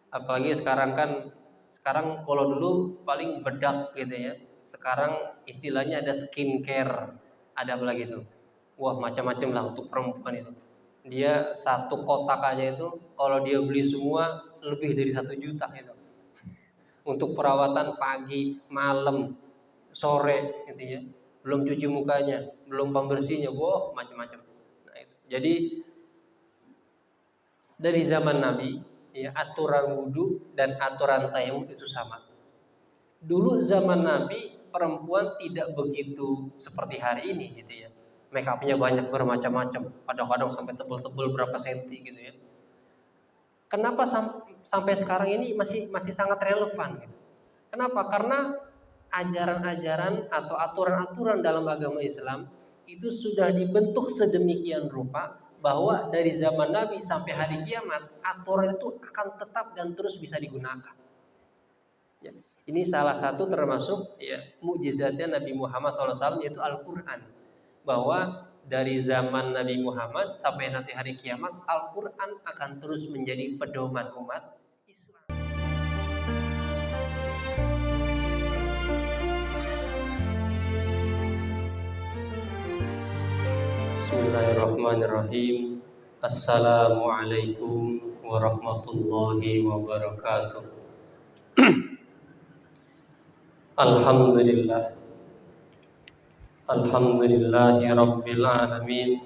Apalagi sekarang kalau dulu paling bedak gitu ya. Sekarang istilahnya ada skincare, ada apa lagi tuh? Wah, macam-macam lah untuk perempuan itu. Dia satu kotak aja itu kalau dia beli semua lebih dari 1 juta itu. Untuk perawatan pagi, malam, sore gitu ya. Belum cuci mukanya, belum pembersihnya, wah macam-macam. Nah, itu. Jadi dari zaman Nabi, ya, aturan wudhu dan aturan tayamum itu sama. Dulu zaman Nabi perempuan tidak begitu seperti hari ini gitu ya. Make upnya banyak bermacam-macam, kadang-kadang sampai tebel-tebel berapa senti gitu ya. Kenapa sampai sekarang ini masih sangat relevan gitu. Kenapa? Karena ajaran-ajaran atau aturan-aturan dalam agama Islam itu sudah dibentuk sedemikian rupa bahwa dari zaman Nabi sampai hari kiamat aturan itu akan tetap dan terus bisa digunakan. Ya. Ini salah satu termasuk ya mukjizatnya Nabi Muhammad SAW yaitu Al-Quran, bahwa dari zaman Nabi Muhammad sampai nanti hari kiamat Al-Quran akan terus menjadi pedoman umat Islam. Bismillahirrahmanirrahim. Assalamualaikum warahmatullahi wabarakatuh. Alhamdulillah. Alhamdulillahi rabbil alamin.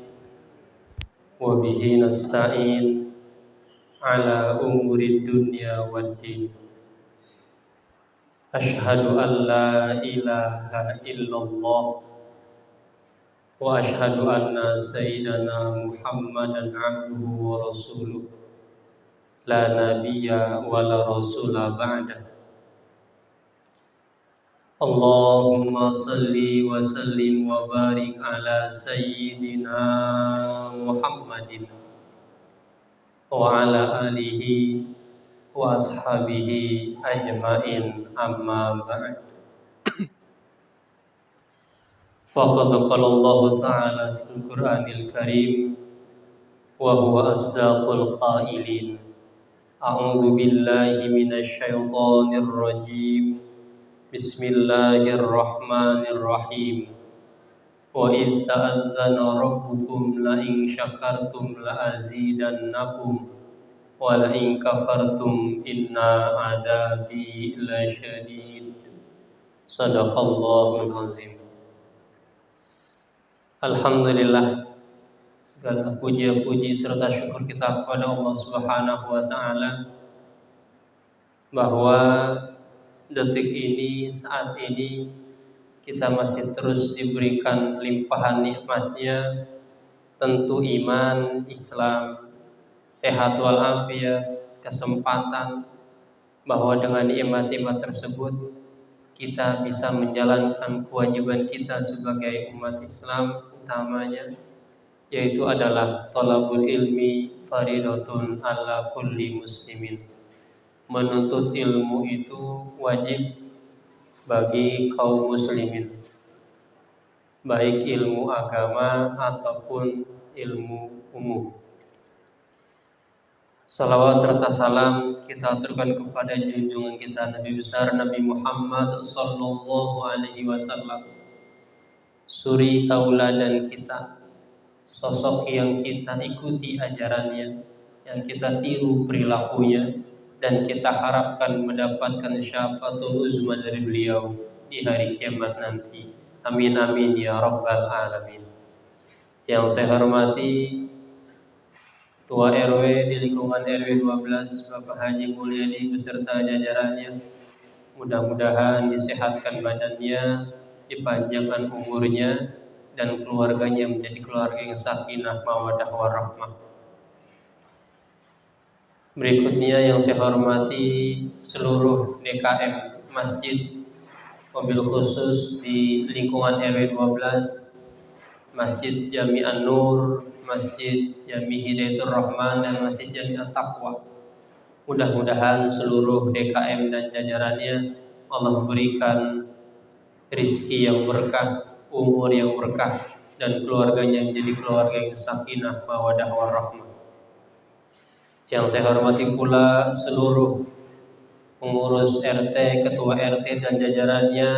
Wa bihi nasta'in ala umuri dunya waddin. Ashhadu an la ilaha illallah wa ashhadu anna sayyidana Muhammadan abduhu wa rasuluh la nabiyya wa la rasula ba'dah. Allahumma salli wa sallim wa barik ala sayyidina Muhammadin wa ala alihi wa ashabihi ajma'in, amma ba'd. Faqad qala Allah ta'ala fil Qur'anil Karim wa huwa asdaqul qailin. A'udzu billahi minasy syaithanir rajim. Bismillahirrahmanirrahim. Wa idz ta'adzana rabbukum la in syakartum la azidannakum wa la in kafartum inna 'adzabi lasyadid. Shadaqallahul azim. Alhamdulillah, segala puji serta syukur kita kepada Allah Subhanahu wa taala bahwa detik ini, saat ini kita masih terus diberikan limpahan nikmatnya, tentu iman, Islam, sehat walafiat, kesempatan, bahwa dengan nikmat-nikmat tersebut kita bisa menjalankan kewajiban kita sebagai umat Islam, utamanya yaitu adalah thalabul ilmi faridatun ala kulli muslimin. Menuntut ilmu itu wajib bagi kaum muslimin, baik ilmu agama ataupun ilmu umum. Salawat serta salam kita aturkan kepada junjungan kita Nabi besar Nabi Muhammad sallallahu alaihi wasallam, suri tauladan kita, sosok yang kita ikuti ajarannya, yang kita tiru perilakunya, dan kita harapkan mendapatkan syafaatul uzma dari beliau di hari kiamat nanti. Amin amin ya rabbal alamin. Yang saya hormati Ketua RW di lingkungan RW 12 Bapak Haji Mulyadi beserta jajarannya, mudah-mudahan disehatkan badannya, dipanjangkan umurnya, dan keluarganya menjadi keluarga yang sakinah mawaddah warahmah. Berikutnya yang saya hormati seluruh DKM Masjid, mobil khusus di lingkungan RW 12, Masjid Jami An-Nur, Masjid Jami Hidayatul Rahman, dan Masjid Jami At-Taqwa. Mudah-mudahan seluruh DKM dan jajarannya Allah berikan rizki yang berkah, umur yang berkah, dan keluarganya menjadi keluarga yang sakinah mawaddah warahmah. Yang saya hormati pula seluruh pengurus RT, ketua RT dan jajarannya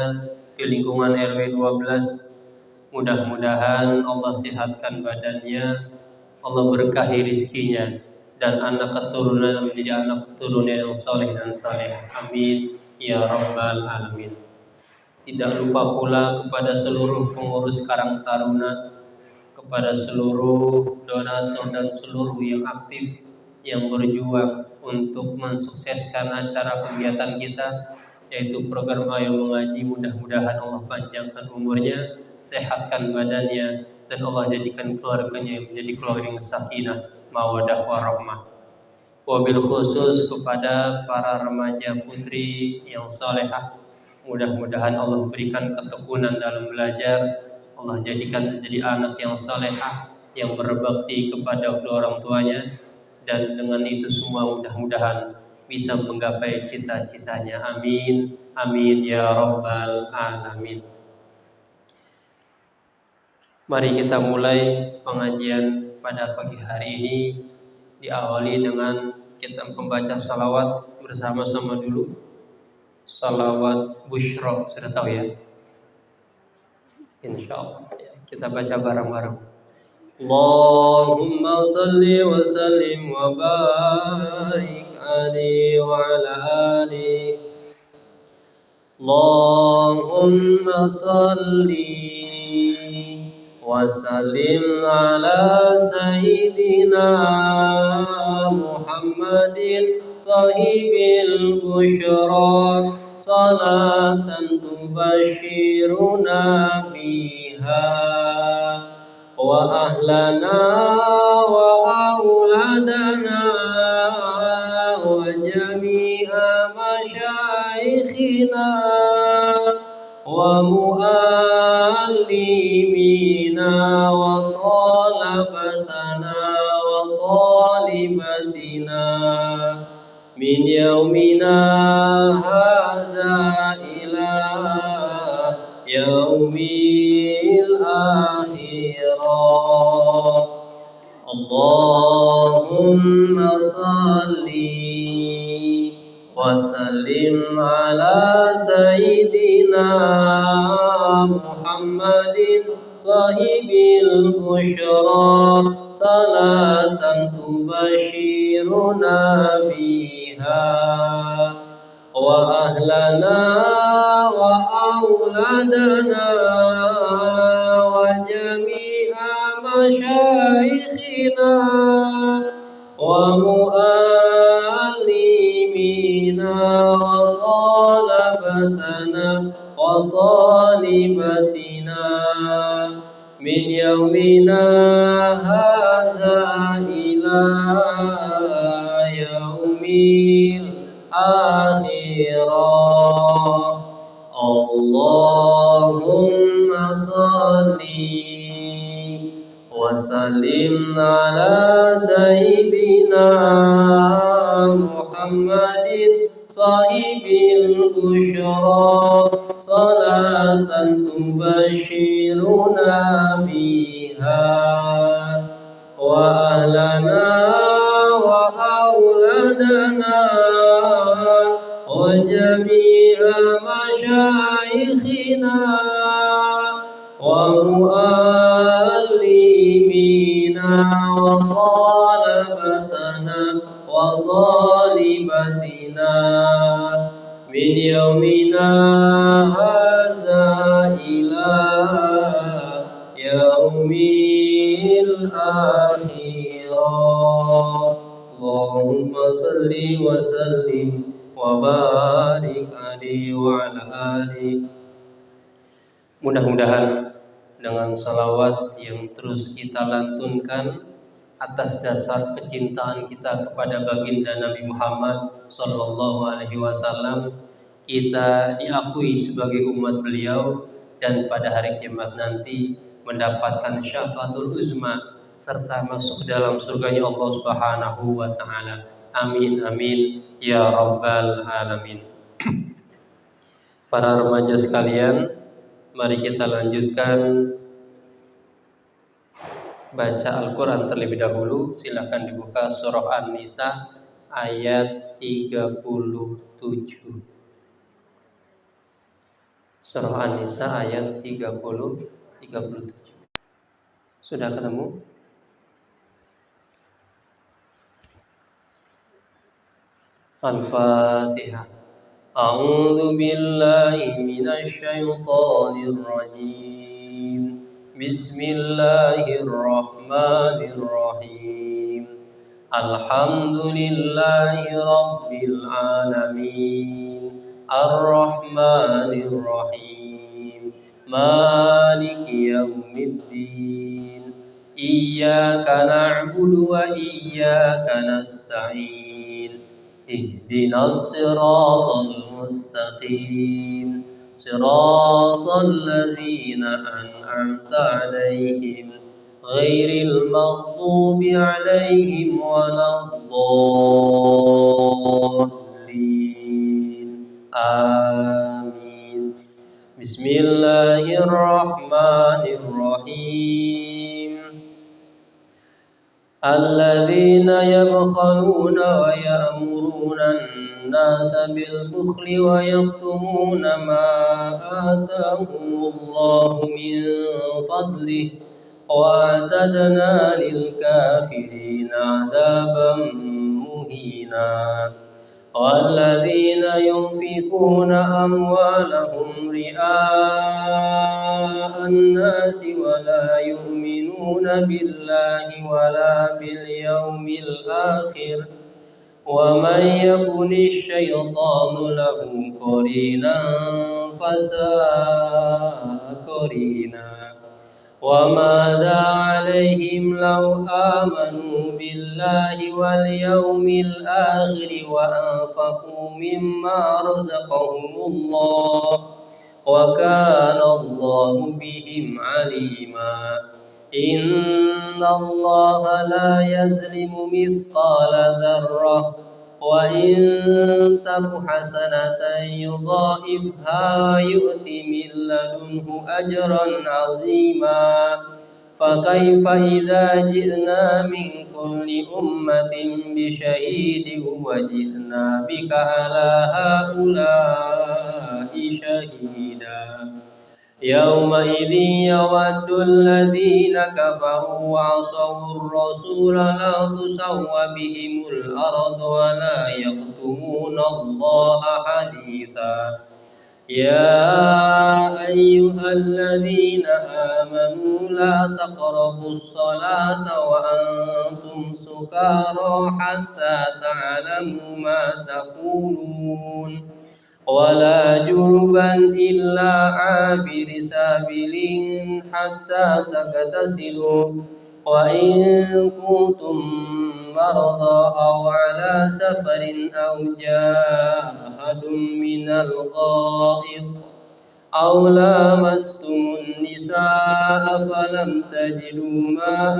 di lingkungan RW 12. Mudah-mudahan Allah sehatkan badannya, Allah berkahi rizkinya, dan anak keturunan menjadi anak keturunan yang soleh dan saleh. Amin ya rabbal alamin. Tidak lupa pula kepada seluruh pengurus Karang Taruna, kepada seluruh donatur dan seluruh yang aktif yang berjuang untuk mensukseskan acara kegiatan kita, yaitu program Ayo Mengaji. Mudah-mudahan Allah panjangkan umurnya, sehatkan badannya, dan Allah jadikan keluarganya menjadi keluarga yang sakinah, mawadah, warahmah. Wabil khusus kepada para remaja putri yang salehah, mudah-mudahan Allah berikan ketekunan dalam belajar, Allah jadikan menjadi anak yang salehah, yang berbakti kepada kedua orang tuanya, dan dengan itu semua mudah-mudahan bisa menggapai cita-citanya. Amin, amin ya rabbal alamin. Mari kita mulai pengajian pada pagi hari ini, diawali dengan kita membaca salawat bersama-sama dulu. Salawat Bushra, sudah tahu ya? Insyaallah kita baca bareng-bareng. Allahumma salli wa sallim wa barik alaihi wa ala alihi. Allahumma salli wa sallim ala sayyidina Muhammadin sahibil busyra, salatan tubashiruna biha wa ahlana wa auladana wa jami'a masyaikhina wa muallimina wa talabatana wa talibatina min yaumina haza ila yaumil akhirah. Allahumma salli wa sallim ala sayyidina Muhammadin sahibil busyra, salatan tubashiruna biha wa ahlana wa auladana wa jami'a masyaikhina wa muallimina wa talabatana wa talibatina min yaumina haza ila yaumil akhirah. Allahumma salli wa sallim ala sayyidina Muhammadin sahibil busyra, salatan tubashiruna biha wa ahlana wa auladana wa jami'a masyaikhina wa muallimina wa talabatana wa talibatina min yaumina haza ila yaumil akhirah. Allahumma salli wa sallim wa barik alaihi wa ala alihi. Mudah-mudahan dengan salawat yang terus kita lantunkan atas dasar kecintaan kita kepada baginda Nabi Muhammad sallallahu alaihi wasallam, kita diakui sebagai umat beliau dan pada hari kiamat nanti mendapatkan syafaatul uzma serta masuk dalam surganya Allah Subhanahu wa taala. Amin amin ya rabbal alamin. Para remaja sekalian, mari kita lanjutkan baca Al-Quran terlebih dahulu. Silahkan dibuka surah An-Nisa ayat 37. Surah An-Nisa ayat 37. Sudah ketemu? Al-Fatihah. A'udzu billahi minasy syaithanir rajim. Bismillahirrahmanirrahim. Alhamdulillahi rabbil alamin. Ar-Rahmanir Rahim. Maliki yaumiddin. Iyyaka na'budu wa iyyaka nasta'in. Ihdinas siratal mustaqim. Siratal ladzina an'amta 'alaihim ghairil maghdubi 'alaihim waladdallin. Amin. Bismillahirrahmanirrahim. Alladzina yabkhaluna wa ya'muruna an-nasa bil bukhli wa yaktumuna ma atahumullahu min fadlihi wa a'tadna lil kafirina 'adaban muhina. والذين ينفقون أموالهم رئاء الناس ولا يؤمنون بالله ولا باليوم الآخر ومن يكن الشيطان له قرينا فساء قرينا. وماذا عليهم لو آمنوا بالله واليوم الآخر وأنفقوا مما رزقهم الله وكان الله بهم عليما. إن الله لا يظلم مثقال ذرة وإن تك حسنة يضاعفها يؤت من لدنه أجرا عظيما. فكيف إذا جئنا من كل أمة بشهيد وجئنا بك على هؤلاء شهيدا. يومئذ يود الذين كفروا وعصوا الرسول لا تسوى بهم الأرض ولا يكتمون الله حديثا. يا أيها الذين آمنوا لا تقربوا الصلاة وأنتم سكارى حتى تعلموا ما تقولون ولا جنبا إلا عابر سبيل حتى تغتسلوا وإن كنتم مرضى أو على سفر أو جاء أحد من الغائط أو لامستم النساء فلم تجدوا ماء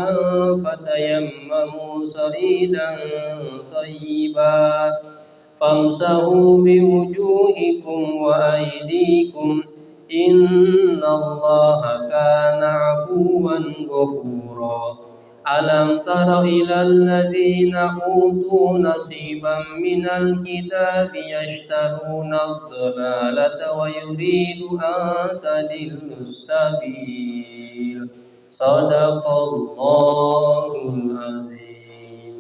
فتيمموا صعيدا طيبا فامسحوا بوجوهكم وأيديكم إن الله كان عفوا غفورا. ألم تر إلى الذين أوتوا نصيبا من الكتاب يشترون الضلالة ويريد أن تضلوا السبيل. صدق الله العظيم.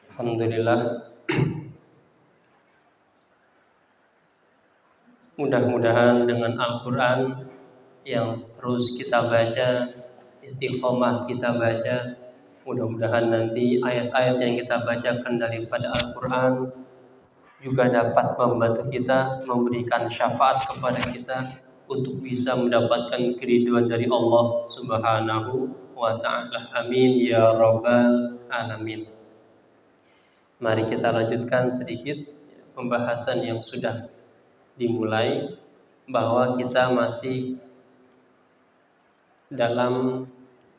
Alhamdulillah. Mudah-mudahan dengan Al-Quran yang terus kita baca, istiqomah kita baca, mudah-mudahan nanti ayat-ayat yang kita bacakan daripada Al-Quran juga dapat membantu kita, memberikan syafaat kepada kita untuk bisa mendapatkan keridhaan dari Allah Subhanahu wa ta'ala. Amin ya rabbal alamin. Mari kita lanjutkan sedikit pembahasan yang sudah dimulai, bahwa kita masih dalam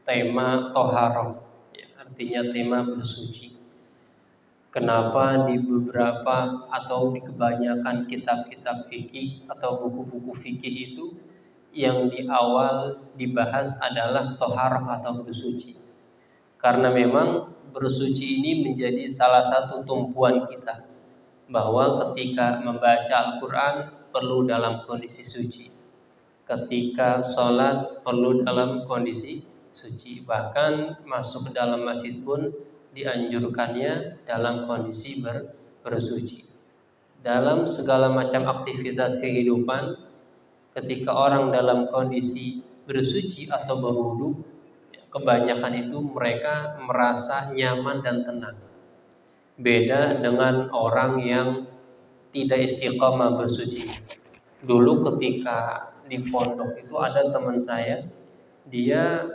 tema toharoh, artinya tema bersuci. Kenapa di beberapa atau di kebanyakan kitab-kitab fikih atau buku-buku fikih itu yang di awal dibahas adalah toharah atau bersuci. Karena memang bersuci ini menjadi salah satu tumpuan kita, bahwa ketika membaca Al-Quran perlu dalam kondisi suci, ketika sholat perlu dalam kondisi suci, bahkan masuk ke dalam masjid pun dianjurkannya dalam kondisi bersuci. Dalam segala macam aktivitas kehidupan, ketika orang dalam kondisi bersuci atau berwudu, kebanyakan itu mereka merasa nyaman dan tenang. Beda dengan orang yang tidak istiqomah bersuci. Dulu ketika di pondok itu ada teman saya, dia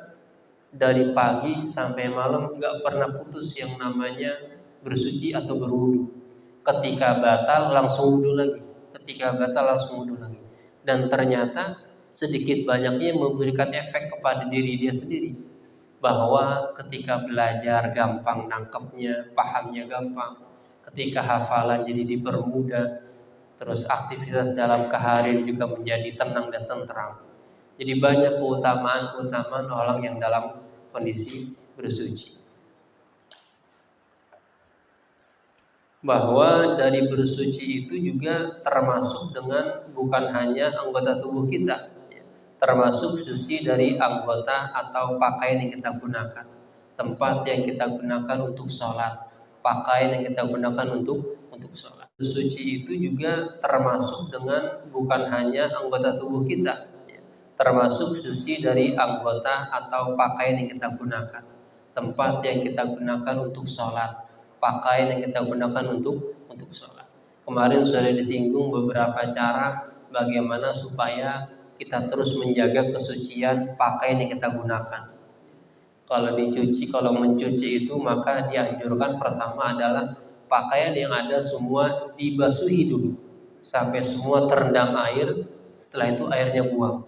dari pagi sampai malam nggak pernah putus yang namanya bersuci atau berwudu. Ketika batal langsung wudu lagi, ketika batal langsung wudu lagi. Dan ternyata sedikit banyaknya memberikan efek kepada diri dia sendiri, bahwa ketika belajar gampang nangkepnya, pahamnya gampang, ketika hafalan jadi dipermudah, terus aktivitas dalam keseharian juga menjadi tenang dan tentram. Jadi banyak keutamaan orang yang dalam kondisi bersuci. Bahwa dari bersuci itu juga termasuk dengan bukan hanya anggota tubuh kita, termasuk suci dari anggota atau pakaian yang kita gunakan, tempat yang kita gunakan untuk sholat, pakaian yang kita gunakan untuk sholat. Suci itu juga termasuk dengan bukan hanya anggota tubuh kita, termasuk suci dari anggota atau pakaian yang kita gunakan, tempat yang kita gunakan untuk sholat, pakaian yang kita gunakan untuk sholat. Kemarin sudah disinggung beberapa cara bagaimana supaya kita terus menjaga kesucian pakaian yang kita gunakan. Kalau mencuci itu maka dianjurkan pertama adalah pakaian yang ada semua dibasuhi dulu sampai semua terendam air. Setelah itu airnya buang.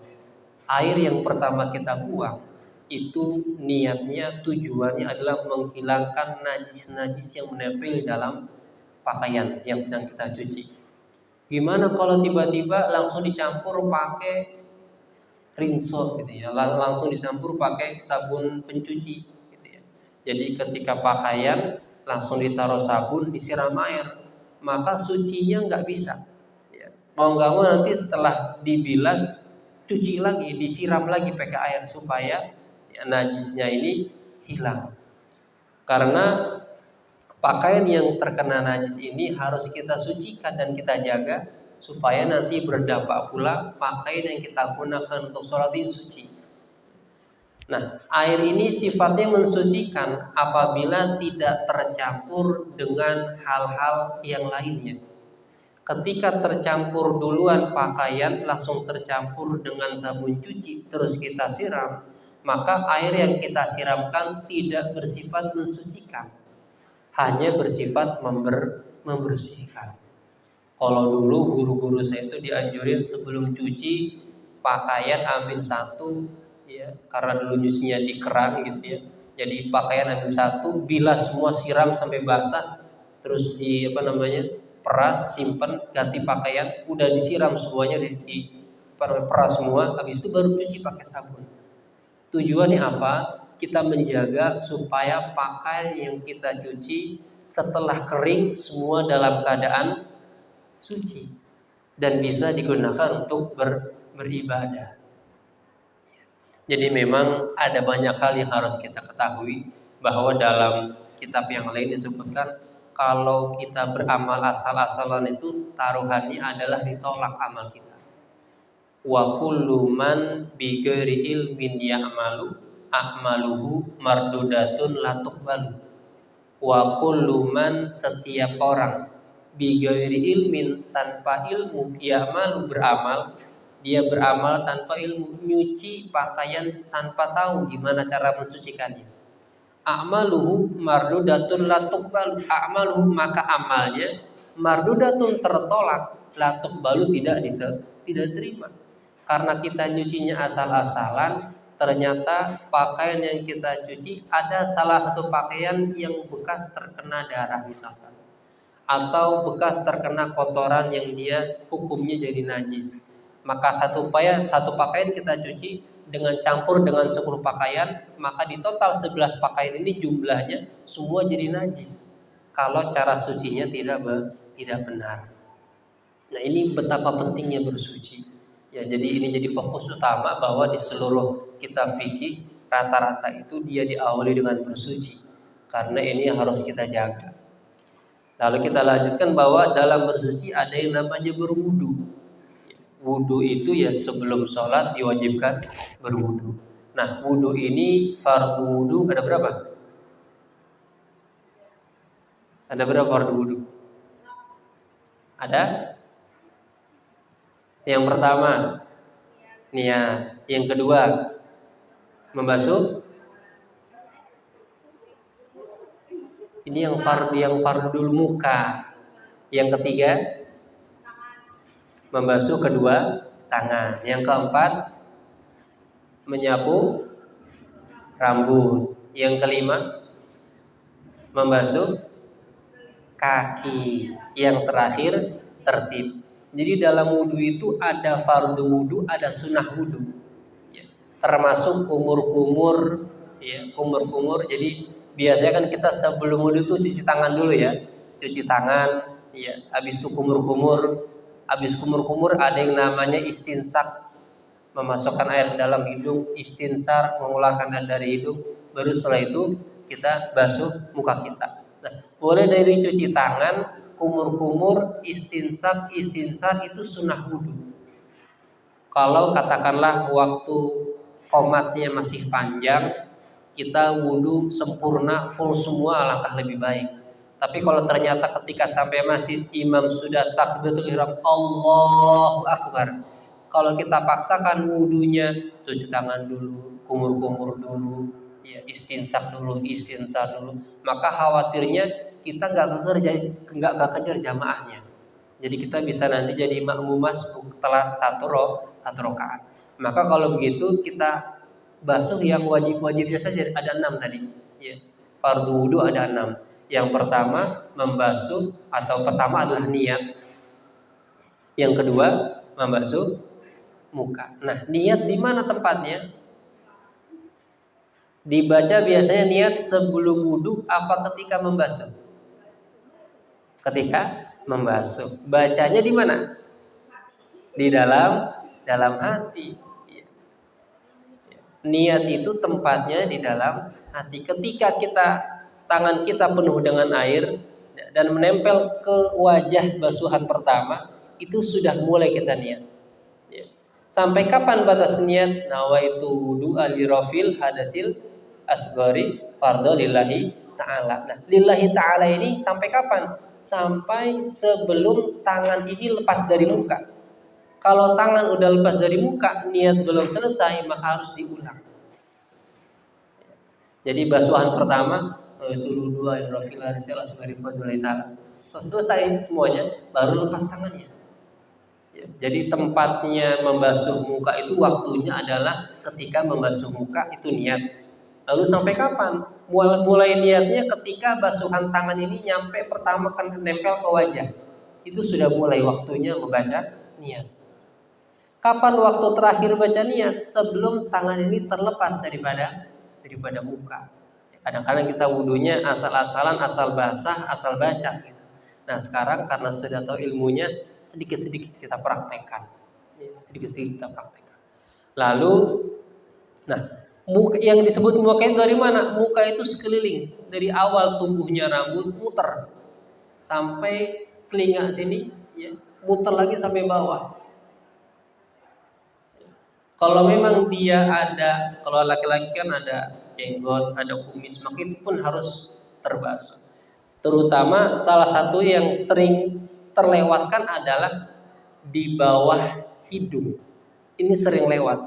Air yang pertama kita buang itu niatnya, tujuannya adalah menghilangkan najis-najis yang menempel dalam pakaian yang sedang kita cuci. Gimana kalau tiba-tiba langsung dicampur pakai rinso gitu ya, langsung dicampur pakai sabun pencuci gitu ya. Jadi ketika pakaian langsung ditaruh sabun, disiram air, maka sucinya nggak bisa ya. Mau nggak mau nanti setelah dibilas, cuci lagi, disiram lagi pakai air supaya ya, najisnya ini hilang. Karena pakaian yang terkena najis ini harus kita sucikan dan kita jaga supaya nanti berdampak pula pakaian yang kita gunakan untuk sholat ini suci. Nah, air ini sifatnya mensucikan apabila tidak tercampur dengan hal-hal yang lainnya. Ketika tercampur duluan pakaian langsung tercampur dengan sabun cuci terus kita siram, maka air yang kita siramkan tidak bersifat mensucikan, hanya bersifat membersihkan. Kalau dulu guru-guru saya itu dianjurin sebelum cuci pakaian ambil satu ya, karena dulu nyucinya di keran gitu ya. Jadi pakaian ambil satu, bilas semua, siram sampai basah, terus peras, simpan, ganti pakaian, udah disiram semuanya, peras semua, habis itu baru cuci pakai sabun. Tujuannya apa? Kita menjaga supaya pakaian yang kita cuci setelah kering semua dalam keadaan suci dan bisa digunakan untuk beribadah. Jadi memang ada banyak hal yang harus kita ketahui, bahwa dalam kitab yang lain disebutkan kalau kita beramal asal-asalan itu taruhannya adalah ditolak amal kita. Wa kullu man bi ghairi ilmin ya'malu a'maluhu mardudatun la tuqbalu. Wa kullu man, setiap orang, bi ghairi ilmin, tanpa ilmu, ya'malu, beramal, dia beramal tanpa ilmu, nyuci pakaian tanpa tahu gimana cara mensucikannya. A'maluhu mardudatun la tuqbalu, a'maluhu, maka amalnya mardudatun, tertolak, la tuqbalu, tidak terima. Karena kita nyucinya asal-asalan, ternyata pakaian yang kita cuci ada salah satu pakaian yang bekas terkena darah misalkan, atau bekas terkena kotoran yang dia hukumnya jadi najis. Maka satu pakaian kita cuci dengan campur dengan 10 pakaian, maka di total 11 pakaian ini jumlahnya semua jadi najis. Kalau cara sucinya tidak benar. Nah, ini betapa pentingnya bersuci. Ya, jadi ini jadi fokus utama bahwa di seluruh kitab fikih rata-rata itu dia diawali dengan bersuci. Karena ini yang harus kita jaga. Lalu kita lanjutkan bahwa dalam bersuci ada yang namanya berwudu. Wudu itu ya sebelum sholat diwajibkan berwudu. Nah, wudu ini fardu wudu ada berapa? Ada berapa fardu wudu? Ada? Yang pertama niat, yang kedua membasuh. Ini yang fardul muka. Yang ketiga membasuh kedua tangan. Yang keempat menyapu rambut. Yang kelima membasuh kaki. Yang terakhir tertib. Jadi dalam wudhu itu ada fardu wudhu, ada sunnah wudhu. Ya, termasuk kumur-kumur, ya, kumur-kumur. Jadi biasanya kan kita sebelum wudhu tuh cuci tangan dulu ya, cuci tangan. Ya, habis itu kumur-kumur. Habis kumur-kumur ada yang namanya istinsak, memasukkan air ke dalam hidung, istinsar, mengeluarkan air dari hidung. Baru setelah itu kita basuh muka kita. Nah, boleh dari cuci tangan, kumur-kumur, istinsar itu sunnah wudhu. Kalau katakanlah waktu komatnya masih panjang, kita wudhu sempurna, full semua, alangkah lebih baik. Tapi kalau ternyata ketika sampai masjid imam sudah takbiratul ihram, Allahu Akbar. Kalau kita paksakan wudhunya, cuci tangan dulu, kumur-kumur dulu, ya, istinsar dulu, maka khawatirnya kita nggak kejar jamaahnya. Jadi kita bisa nanti jadi makmumah telat satu rakaat. Maka kalau begitu kita basuh yang wajib-wajibnya saja, ada 6 tadi. Ya. Fardu wudu ada 6. Yang pertama membasuh atau pertama adalah niat. Yang kedua membasuh muka. Nah, niat di mana tempatnya? Dibaca biasanya niat sebelum wudu apa ketika membasuh? Ketika membasuh. Bacanya di mana? Di dalam hati. Niat itu tempatnya di dalam hati. Ketika tangan kita penuh dengan air dan menempel ke wajah basuhan pertama, itu sudah mulai kita niat. Sampai kapan batas niat? Nawaitu wudu'a li rafil hadasil asghari fardhu lillahi ta'ala. Nah, lillahi ta'ala ini sampai kapan? Sampai sebelum tangan ini lepas dari muka. Kalau tangan udah lepas dari muka, niat belum selesai, maka harus diulang. Jadi basuhan pertama itu wudu'a li rafil hadasil asghari fardhu lillahi ta'ala. Selesai semuanya, baru lepas tangannya. Jadi tempatnya membasuh muka itu waktunya adalah ketika membasuh muka itu niat. Lalu sampai kapan? Mulai niatnya ketika basuhan tangan ini nyampe pertama kan nempel ke wajah. Itu sudah mulai waktunya membaca niat. Kapan waktu terakhir baca niat? Sebelum tangan ini terlepas daripada muka. Kadang-kadang kita wudunya asal-asalan, asal basah, asal baca. Nah, sekarang karena sudah tahu ilmunya, sedikit-sedikit kita praktekkan. Lalu, muka yang disebut muka itu dari mana? Muka itu sekeliling, dari awal tumbuhnya rambut muter sampai telinga sini, ya, muter lagi sampai bawah. Kalau memang dia ada, kalau laki-laki kan ada jenggot, ada kumis, maka itu pun harus terbasuh. Terutama salah satu yang sering terlewatkan adalah di bawah hidung. Ini sering lewat.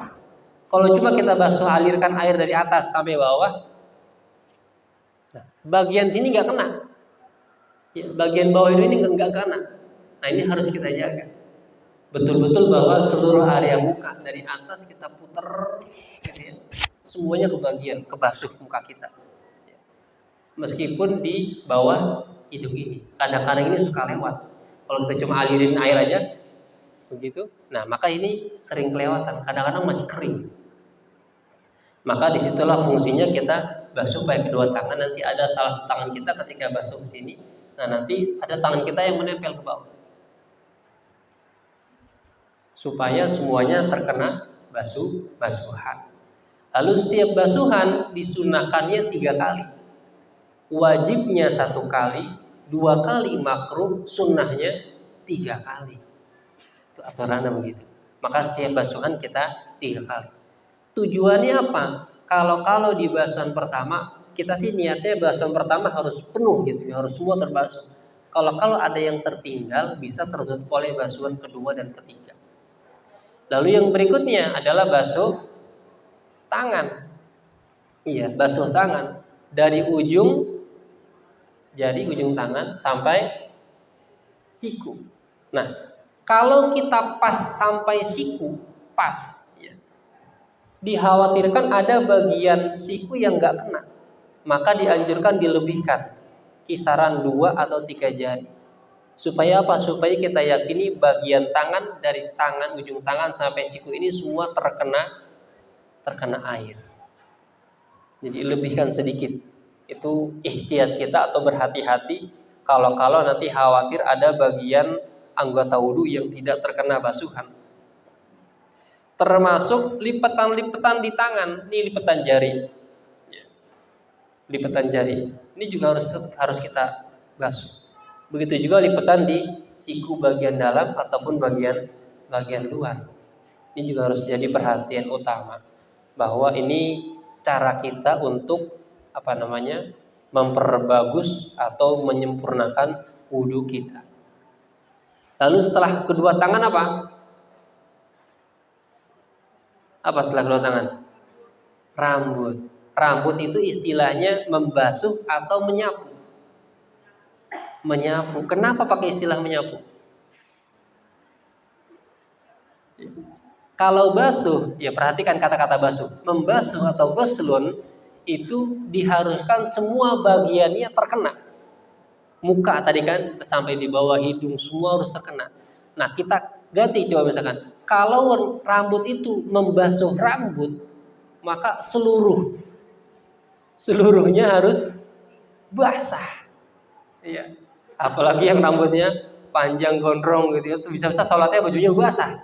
Kalau cuma kita basuh, alirkan air dari atas sampai bawah, nah, bagian sini nggak kena. Ya, bagian bawah ini nggak kena. Nah, ini harus kita jaga. Betul-betul bahwa seluruh area muka dari atas kita puter, gitu ya, semuanya kebasuh muka kita. Meskipun di bawah hidung ini, kadang-kadang ini suka lewat. Kalau kita cuma alirin air aja, begitu. Nah, maka ini sering kelewatan, kadang-kadang masih kering. Maka disitulah fungsinya kita basuh pakai kedua tangan. Nanti ada salah tangan kita ketika basuh ke sini, nah nanti ada tangan kita yang menempel ke bawah, supaya semuanya terkena basuhan. Lalu setiap basuhan disunahkannya 3 kali. Wajibnya 1 kali, 2 kali makruh, sunnahnya 3 kali. Itu aturannya begitu. Maka setiap basuhan kita 3 kali. Tujuannya apa? Kalau di basuhan pertama, kita sih niatnya basuhan pertama harus penuh gitu, harus semua terbasuh. Kalau ada yang tertinggal, bisa tertutup oleh basuhan kedua dan ketiga. Lalu yang berikutnya adalah basuh tangan. Iya, basuh tangan dari ujung jari, ujung tangan sampai siku. Nah, kalau kita pas sampai siku, pas, ya, dikhawatirkan ada bagian siku yang nggak kena, maka dianjurkan dilebihkan kisaran 2 atau 3 jari. Supaya apa? Supaya kita yakini bagian tangan, dari tangan, ujung tangan sampai siku ini semua terkena air. Jadi lebihkan sedikit. Itu ihtiyat kita atau berhati-hati kalau nanti khawatir ada bagian anggota wudhu yang tidak terkena basuhan. Termasuk lipatan-lipatan di tangan, ini lipatan jari. Lipatan jari. Ini juga harus kita basuh. Begitu juga lipatan di siku bagian dalam ataupun bagian luar. Ini juga harus jadi perhatian utama, bahwa ini cara kita untuk memperbagus atau menyempurnakan wudhu kita. Lalu setelah kedua tangan apa? Apa setelah kedua tangan? Rambut. Rambut itu istilahnya membasuh atau menyapu. Menyapu. Kenapa pakai istilah menyapu? Kalau basuh, ya perhatikan kata-kata basuh. Membasuh atau ghuslun itu diharuskan semua bagiannya terkena. Muka tadi kan sampai di bawah hidung semua harus terkena. Nah, kita ganti coba misalkan. Kalau rambut itu membasuh rambut, maka seluruhnya harus basah. Iya. Apalagi yang rambutnya panjang gondrong gitu ya, bisa-bisa sholatnya bajunya basah.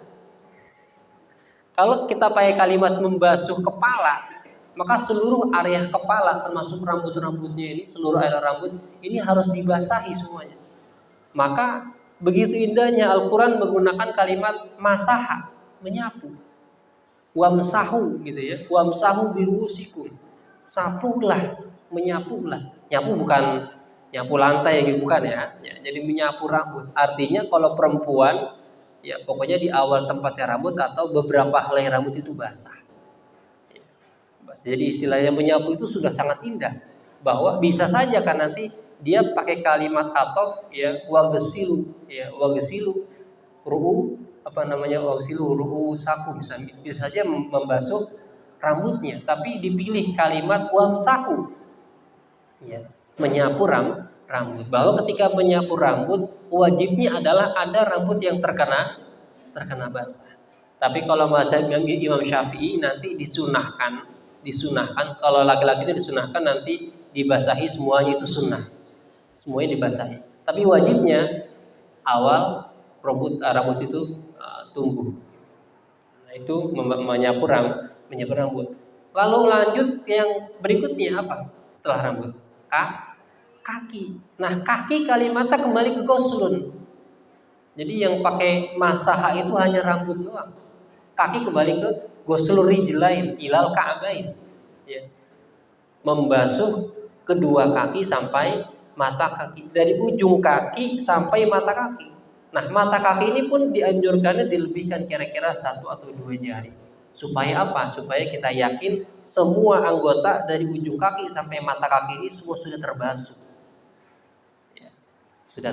Kalau kita pakai kalimat membasuh kepala, maka seluruh area kepala termasuk rambut-rambutnya ini, seluruh area rambut ini harus dibasahi semuanya. Maka begitu indahnya Al-Quran menggunakan kalimat masaha, menyapu. Wamsahu gitu ya, wamsahu birusikum. Sapulah, menyapulah. Nyapu bukan nyapu lantai gitu, bukan ya. Jadi menyapu rambut. Artinya kalau perempuan, ya pokoknya di awal tempatnya rambut atau beberapa helai rambut itu basah. Jadi istilahnya menyapu itu sudah sangat indah. Bahwa bisa saja kan nanti dia pakai kalimat atof, ya wagesilu, wagesilu ru'u saku, bisa saja membasuh rambutnya, tapi dipilih kalimat wamsaku, ya, menyapu rambut. Bahwa ketika menyapu rambut wajibnya adalah ada rambut yang terkena basah. Tapi kalau mazhab Imam Syafi'i nanti disunahkan kalau laki-laki itu disunahkan nanti dibasahi semuanya, itu sunnah. Semuanya dibasahi. Tapi wajibnya awal rambut itu tumbuh. Nah, itu menyapu rambut. Lalu lanjut yang berikutnya apa? Setelah rambut, kaki. Nah, kaki kalimatnya kembali ke ghuslun. Jadi yang pakai masaha itu hanya rambut doang. Kaki kembali ke ghuslur rijlain ilal ka'bain. Ya. Membasuh kedua kaki sampai mata kaki, dari ujung kaki sampai mata kaki. Nah, mata kaki ini pun dianjurkannya dilebihkan kira-kira 1 atau 2 jari. Supaya apa? Supaya kita yakin semua anggota dari ujung kaki sampai mata kaki ini semua sudah terbasuh. Ya, sudah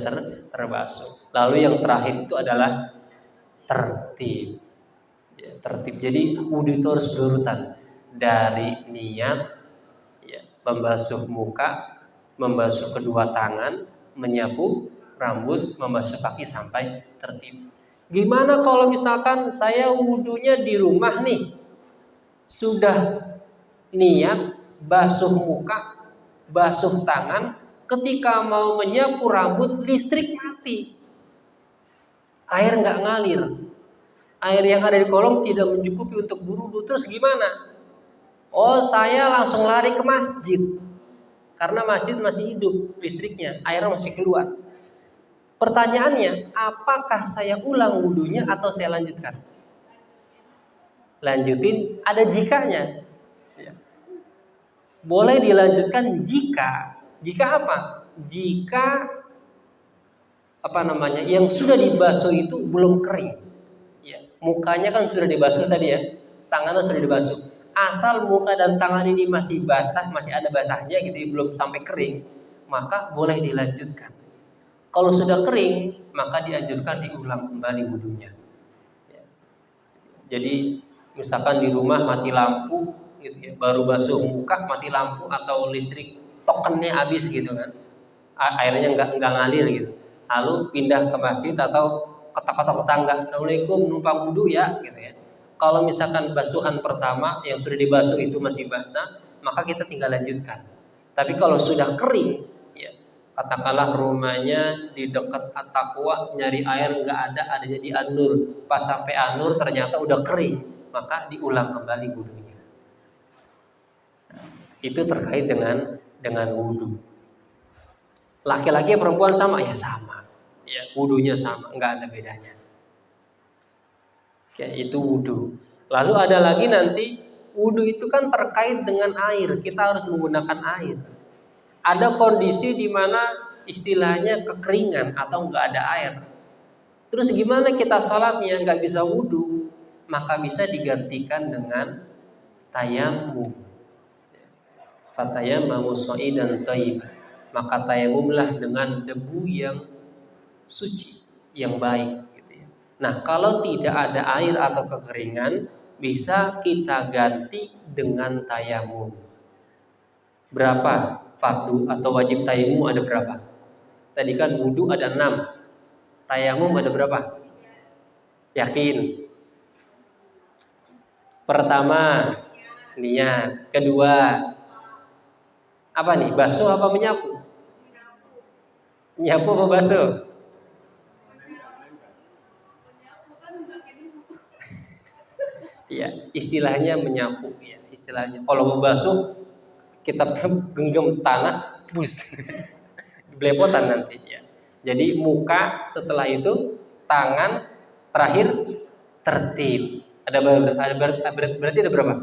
terbasuh. Lalu yang terakhir itu adalah tertib. Ya, tertib. Jadi wudhu itu harus berurutan dari niat, ya, membasuh muka, membasuh kedua tangan, menyapu rambut, membasuh kaki sampai tertib. Gimana kalau misalkan saya wudhunya di rumah nih, sudah niat basuh muka, basuh tangan, ketika mau menyapu rambut listrik mati, air nggak ngalir, air yang ada di kolong tidak mencukupi untuk berwudu, terus gimana? Oh, saya langsung lari ke masjid karena masjid masih hidup listriknya, air masih keluar. Pertanyaannya, apakah saya ulang wudhunya atau saya lanjutkan? Lanjutin, ada jikanya. Boleh dilanjutkan jika apa? Jika yang sudah dibasuh itu belum kering. Ya, mukanya kan sudah dibasuh tadi ya, tangannya sudah dibasuh. Asal muka dan tangan ini masih basah, masih ada basahnya gitu, belum sampai kering, maka boleh dilanjutkan. Kalau sudah kering, maka dianjurkan diulang kembali wudhunya. Ya. Jadi misalkan di rumah mati lampu, gitu ya, baru basuh muka mati lampu atau listrik tokennya habis gitu kan, airnya nggak ngalir gitu, lalu pindah ke masjid atau ketok-ketok tetangga, assalamualaikum numpang wudhu ya gitu ya. Kalau misalkan basuhan pertama yang sudah dibasuh itu masih basah, maka kita tinggal lanjutkan. Tapi kalau sudah kering, ya, katakanlah rumahnya di dekat At-Taqwa, nyari air nggak ada, adanya di An-Nur, pas sampai An-Nur ternyata udah kering, maka diulang kembali wudhunya. Itu terkait dengan wudhu. Laki-laki perempuan sama ya sama, ya wudhunya sama, nggak ada bedanya. Ya, itu wudhu. Lalu ada lagi nanti wudhu itu kan terkait dengan air, kita harus menggunakan air. Ada kondisi di mana istilahnya kekeringan atau nggak ada air. Terus gimana kita sholatnya nggak bisa wudhu? Maka bisa digantikan dengan tayamum. Fatayammamu sha'idan thayyiban. Maka tayamumlah dengan debu yang suci, yang baik. Nah, kalau tidak ada air atau kekeringan, bisa kita ganti dengan tayamum. Berapa fardu atau wajib tayamum ada berapa? Tadi kan wudu ada 6. Tayamum ada berapa? Yakin? Pertama, niat. Kedua, apa nih? Basuh apa menyapu? Nyapu apa basuh? Ya, istilahnya menyapu ya, istilahnya. Kalau mau basuh kita genggam tanah, bus. Belepotan nanti ya. Jadi muka, setelah itu tangan, terakhir tertib. Berarti ada berapa?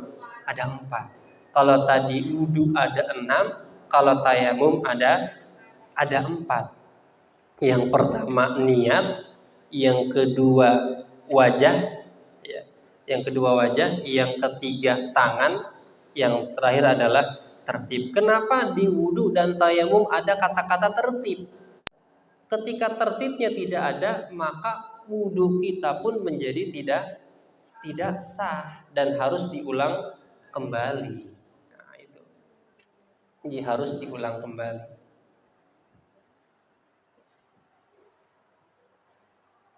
Ada 4. Kalau tadi wudu ada 6, kalau tayamum ada 4. Yang pertama niat, yang kedua wajah, yang kedua wajah, yang ketiga tangan, yang terakhir adalah tertib. Kenapa di wudu dan tayamum ada kata-kata tertib? Ketika tertibnya tidak ada, maka wudu kita pun menjadi tidak sah dan harus diulang kembali. Nah, itu. Jadi harus diulang kembali.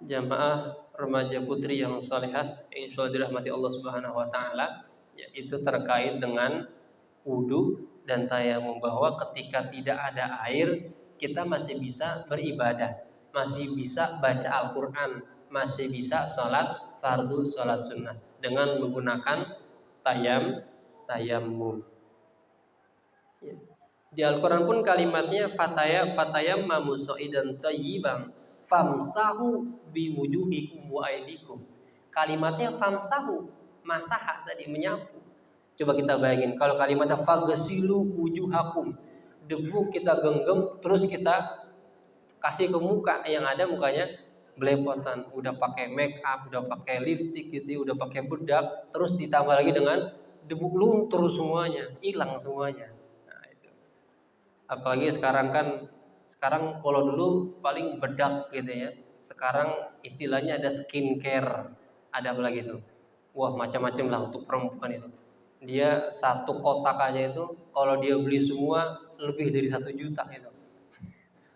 Jamaah remaja putri yang salehah, insyaallah dirahmati Allah Subhanahu wa taala, yaitu terkait dengan wudu dan tayamum, bahwa ketika tidak ada air kita masih bisa beribadah, masih bisa baca Al-Qur'an, masih bisa sholat fardu, sholat sunnah dengan menggunakan tayamum. Di Al-Qur'an pun kalimatnya fatayammamu sha'idan thayyiban famsahu biwujuhikum wa aydikum. Kalimatnya famsahu, masaha tadi menyapu. Coba kita bayangin kalau kalimatnya fagsilu wujuhakum, debu kita genggam terus kita kasih ke muka, yang ada mukanya belepotan, udah pakai make up, udah pakai lipstick gitu, udah pakai bedak, terus ditambah lagi dengan debu, luntur semuanya, hilang semuanya. Nah, itu. Apalagi sekarang kalau dulu paling bedak gitu ya. Sekarang istilahnya ada skincare, ada apa lagi itu? Wah, macam-macam lah untuk perempuan itu. Dia satu kotak aja itu kalau dia beli semua lebih dari 1 juta itu.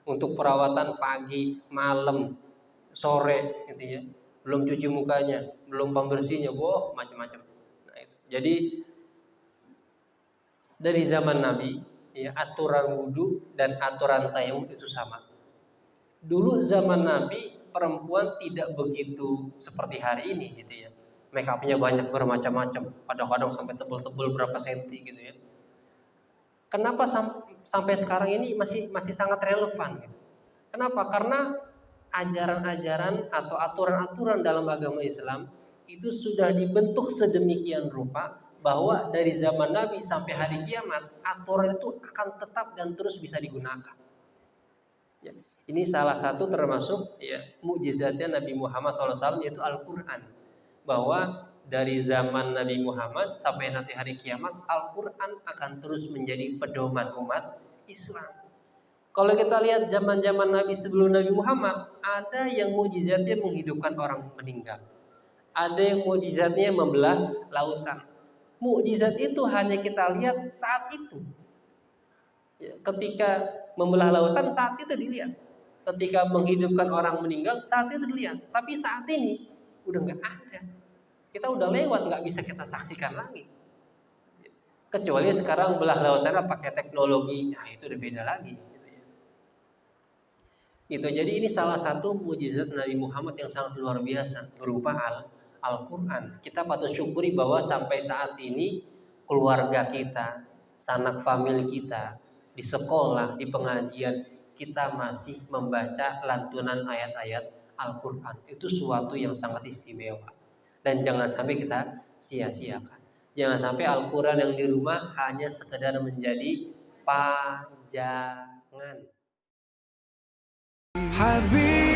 Untuk perawatan pagi, malam, sore gitu ya. belum cuci mukanya, belum pembersihnya, boh macam-macam. Nah, itu. Jadi dari zaman Nabi, ya, aturan wudhu dan aturan tayamum itu sama. Dulu zaman Nabi perempuan tidak begitu seperti hari ini gitu ya. Make upnya banyak bermacam-macam, kadang-kadang sampai tebel-tebel berapa senti gitu ya. Kenapa sampai sekarang ini masih sangat relevan? Gitu. Kenapa? Karena ajaran-ajaran atau aturan-aturan dalam agama Islam itu sudah dibentuk sedemikian rupa bahwa dari zaman Nabi sampai hari kiamat aturan itu akan tetap dan terus bisa digunakan. Ya. Ini salah satu termasuk ya mukjizatnya Nabi Muhammad SAW yaitu Al-Quran. Bahwa dari zaman Nabi Muhammad sampai nanti hari kiamat Al-Quran akan terus menjadi pedoman umat Islam. Kalau kita lihat zaman-zaman Nabi sebelum Nabi Muhammad, ada yang mukjizatnya menghidupkan orang meninggal. Ada yang mukjizatnya membelah lautan. Mukjizat itu hanya kita lihat saat itu. Ya, ketika membelah lautan saat itu dilihat. Ketika menghidupkan orang meninggal saat itu dilihat. Tapi saat ini udah nggak ada. Kita udah lewat, nggak bisa kita saksikan lagi. Kecuali sekarang belah lautannya pakai teknologi, nah itu udah beda lagi. Gitu. Jadi ini salah satu mukjizat Nabi Muhammad yang sangat luar biasa berupa Al-Quran. Kita patut syukuri bahwa sampai saat ini keluarga kita, sanak famili kita, di sekolah, di pengajian, kita masih membaca lantunan ayat-ayat Al-Quran. Itu suatu yang sangat istimewa. Dan jangan sampai kita sia-siakan. Jangan sampai Al-Quran yang di rumah hanya sekedar menjadi pajangan. Habib